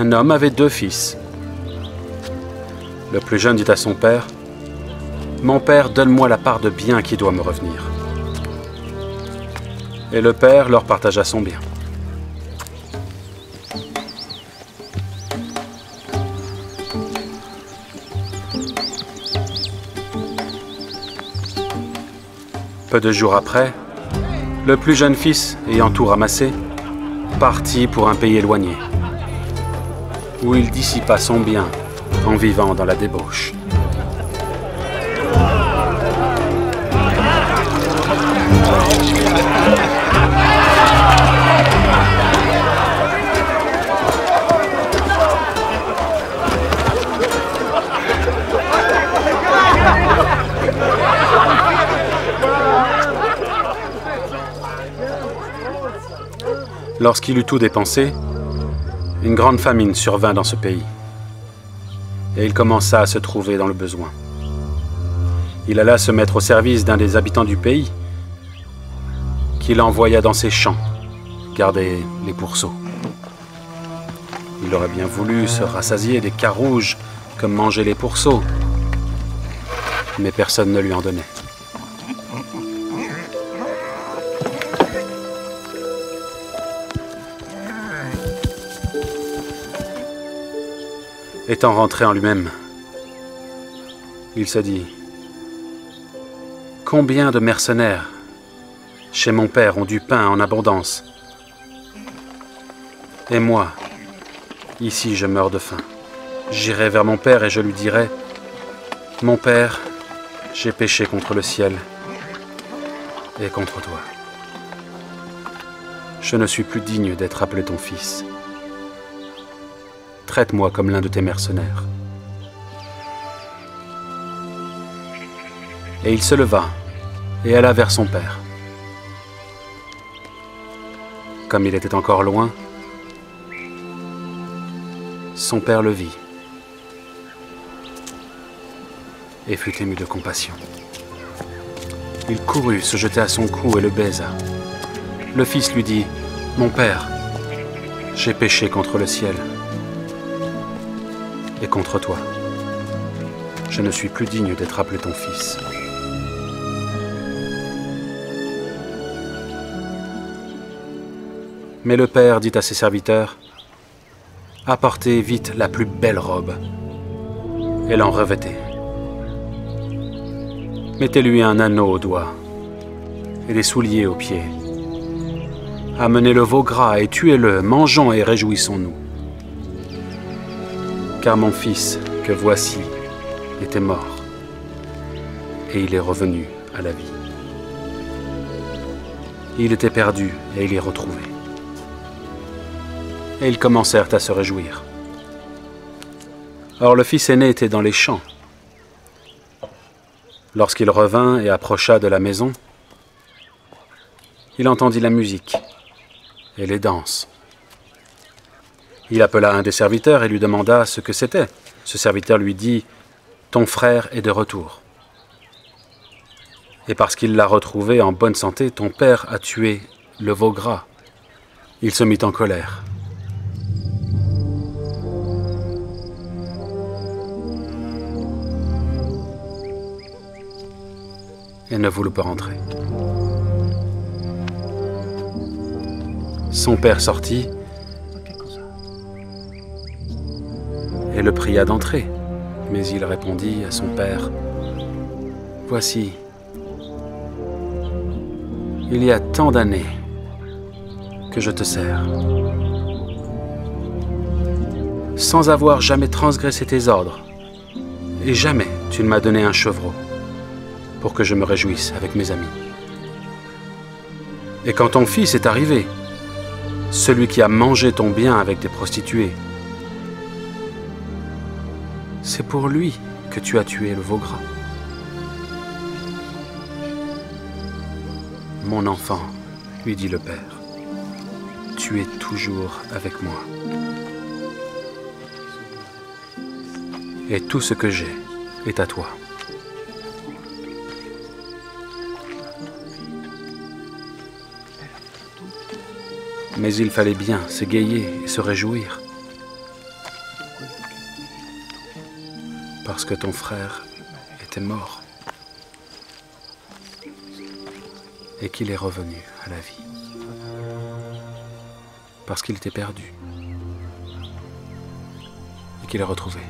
Un homme avait 2 fils. Le plus jeune dit à son père, « Mon père, donne-moi la part de bien qui doit me revenir. » Et le père leur partagea son bien. Peu de jours après, le plus jeune fils, ayant tout ramassé, partit pour un pays éloigné, où il dissipa son bien en vivant dans la débauche. Lorsqu'il eut tout dépensé, une grande famine survint dans ce pays, et il commença à se trouver dans le besoin. Il alla se mettre au service d'un des habitants du pays, qu'il envoya dans ses champs, garder les pourceaux. Il aurait bien voulu se rassasier des carouges comme mangeaient les pourceaux, mais personne ne lui en donnait. Étant rentré en lui-même, il se dit, « Combien de mercenaires chez mon père ont du pain en abondance, et moi, ici je meurs de faim. J'irai vers mon père et je lui dirai, « Mon père, j'ai péché contre le ciel et contre toi. Je ne suis plus digne d'être appelé ton fils. Traite-moi comme l'un de tes mercenaires. » Et il se leva et alla vers son père. Comme il était encore loin, son père le vit et fut ému de compassion. Il courut, se jeta à son cou et le baisa. Le fils lui dit, « Mon père, j'ai péché contre le ciel et contre toi. Je ne suis plus digne d'être appelé ton fils. » Mais le père dit à ses serviteurs, « Apportez vite la plus belle robe et l'en revêtez. Mettez-lui un anneau au doigt et des souliers aux pieds. Amenez le veau gras et tuez-le, mangeons et réjouissons-nous. Car mon fils, que voici, était mort, et il est revenu à la vie. Il était perdu, et il est retrouvé. » Et ils commencèrent à se réjouir. Or le fils aîné était dans les champs. Lorsqu'il revint et approcha de la maison, il entendit la musique et les danses. Il appela un des serviteurs et lui demanda ce que c'était. Ce serviteur lui dit, « Ton frère est de retour. Et parce qu'il l'a retrouvé en bonne santé, ton père a tué le veau gras. » Il se mit en colère. Et ne voulut pas rentrer. Son père sortit et le pria d'entrer. Mais il répondit à son père, « Voici, il y a tant d'années que je te sers, sans avoir jamais transgressé tes ordres, et jamais tu ne m'as donné un chevreau pour que je me réjouisse avec mes amis. Et quand ton fils est arrivé, celui qui a mangé ton bien avec des prostituées, c'est pour lui que tu as tué le veau gras. Mon enfant, lui dit le père, tu es toujours avec moi. Et tout ce que j'ai est à toi. Mais il fallait bien s'égayer et se réjouir, parce que ton frère était mort et qu'il est revenu à la vie. Parce qu'il était perdu et qu'il est retrouvé.